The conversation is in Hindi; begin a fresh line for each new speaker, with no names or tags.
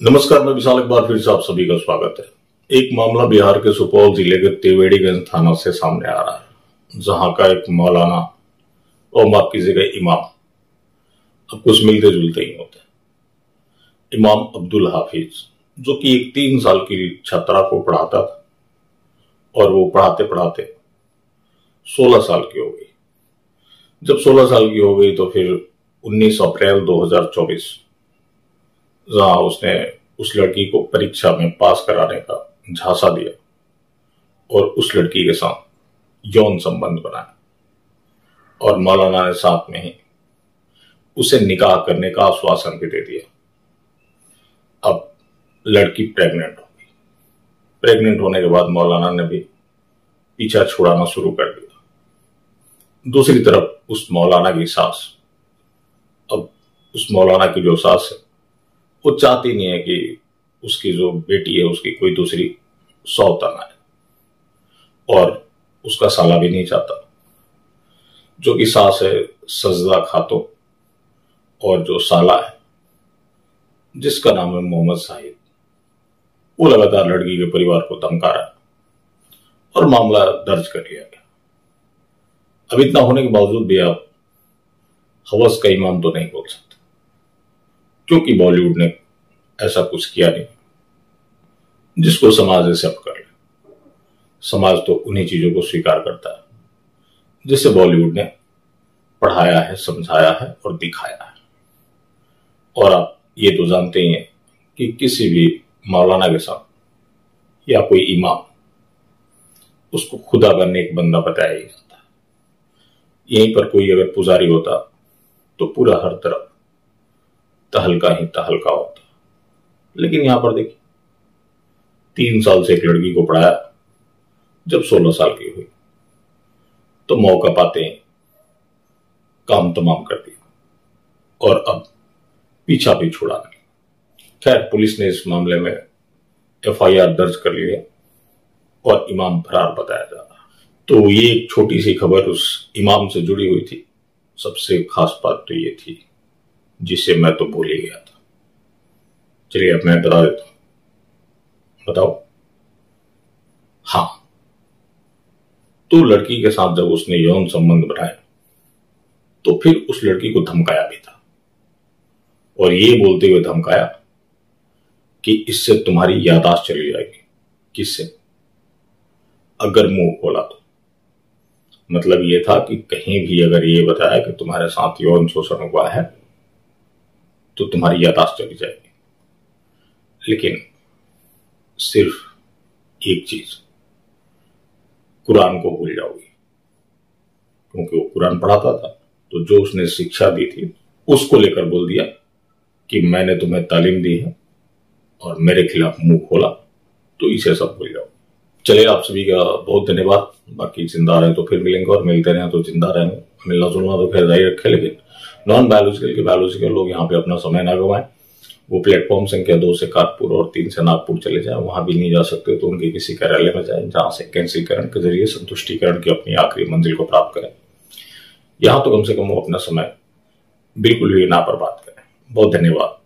नमस्कार, मैं विशाल। एक बार फिर से आप सभी का स्वागत है। एक मामला बिहार के सुपौल जिले के त्रिवेणीगंज थाना से सामने आ रहा है, जहां का एक मौलाना और माफ कीजिएगा इमाम, अब कुछ मिलते जुलते ही होते हैं। इमाम अब्दुल हाफिज, जो कि एक 3 साल की छात्रा को पढ़ाता था और वो पढ़ाते पढ़ाते 16 साल की हो गई। जब 16 साल की हो गई तो फिर 19 अप्रैल 2024 जहां उसने उस लड़की को परीक्षा में पास कराने का झांसा दिया और उस लड़की के साथ यौन संबंध बनाया और मौलाना ने साथ में ही उसे निकाह करने का आश्वासन भी दे दिया। अब लड़की प्रेग्नेंट हो गई। प्रेग्नेंट होने के बाद मौलाना ने भी पीछा छुड़ाना शुरू कर दिया। दूसरी तरफ उस मौलाना की सास, अब उस मौलाना की जो सास है वो चाहती नहीं है कि उसकी जो बेटी है उसकी कोई दूसरी सौतन आए, और उसका साला भी नहीं चाहता। जो कि सास है सजदा खातून, और जो साला है जिसका नाम है मोहम्मद साहिद, वो लगातार लड़की के परिवार को धमका रहा है और मामला दर्ज कर लिया गया। अब इतना होने के बावजूद भी आप हवस का इमाम तो नहीं बोल सकते, क्योंकि बॉलीवुड ने ऐसा कुछ किया नहीं जिसको समाज एक्सेप्ट कर ले। समाज तो उन्हीं चीजों को स्वीकार करता है जिसे बॉलीवुड ने पढ़ाया है, समझाया है और दिखाया है। और आप ये तो जानते ही हैं कि किसी भी मौलाना के साथ या कोई इमाम, उसको खुदा का नेक बंदा बताया ही जाता है। यहीं पर कोई अगर पुजारी होता तो पूरा हर तरफ तहलका ही तहलका होता। लेकिन यहां पर देखिए, 3 साल से एक लड़की को पढ़ाया, जब 16 साल की हुई तो मौका पाते ही काम तमाम कर दिया और अब पीछा भी छुड़ा नहीं। खैर, पुलिस ने इस मामले में FIR दर्ज कर ली है और इमाम फरार बताया जा रहा है। तो ये एक छोटी सी खबर उस इमाम से जुड़ी हुई थी। सबसे खास बात तो ये थी जिसे मैं तो भूल ही गया था। चलिए अब मैं बता देता हूं। बताओ। हाँ, तो लड़की के साथ जब उसने यौन संबंध बनाया तो फिर उस लड़की को धमकाया भी था, और ये बोलते हुए धमकाया कि इससे तुम्हारी याददाश्त चली जाएगी। किससे? अगर मुंह खोला तो। मतलब ये था कि कहीं भी अगर ये बताया कि तुम्हारे साथ यौन शोषण हुआ है तो तुम्हारी याददाश्त चली जाएगी। लेकिन सिर्फ एक चीज, कुरान को भूल जाओगी, क्योंकि वो कुरान पढ़ाता था। तो जो उसने शिक्षा दी थी उसको लेकर बोल दिया कि मैंने तुम्हें तालीम दी है और मेरे खिलाफ मुंह खोला तो इसे सब भूल जाओ। चलिए, आप सभी का बहुत धन्यवाद। बाकी जिंदा रहे तो फिर मिलेंगे, और मिलते रहे तो जिंदा रहेंगे। मिलना जुलना तो खैर जारी रखे, लेकिन नॉन बायोलॉजिकल के बायोलॉजिकल लोग यहाँ पे अपना समय ना गवाएं। वो प्लेटफॉर्म संख्या 2 से कानपुर और 3 से नागपुर चले जाएं। वहां भी नहीं जा सकते तो उनके किसी कार्यालय में जाएं, जहां से कैंसिलीकरण के जरिए संतुष्टिकरण की अपनी आखिरी मंजिल को प्राप्त करें। यहां तो कम से कम वो अपना समय बिल्कुल भी ना बर्बाद करें। बहुत धन्यवाद।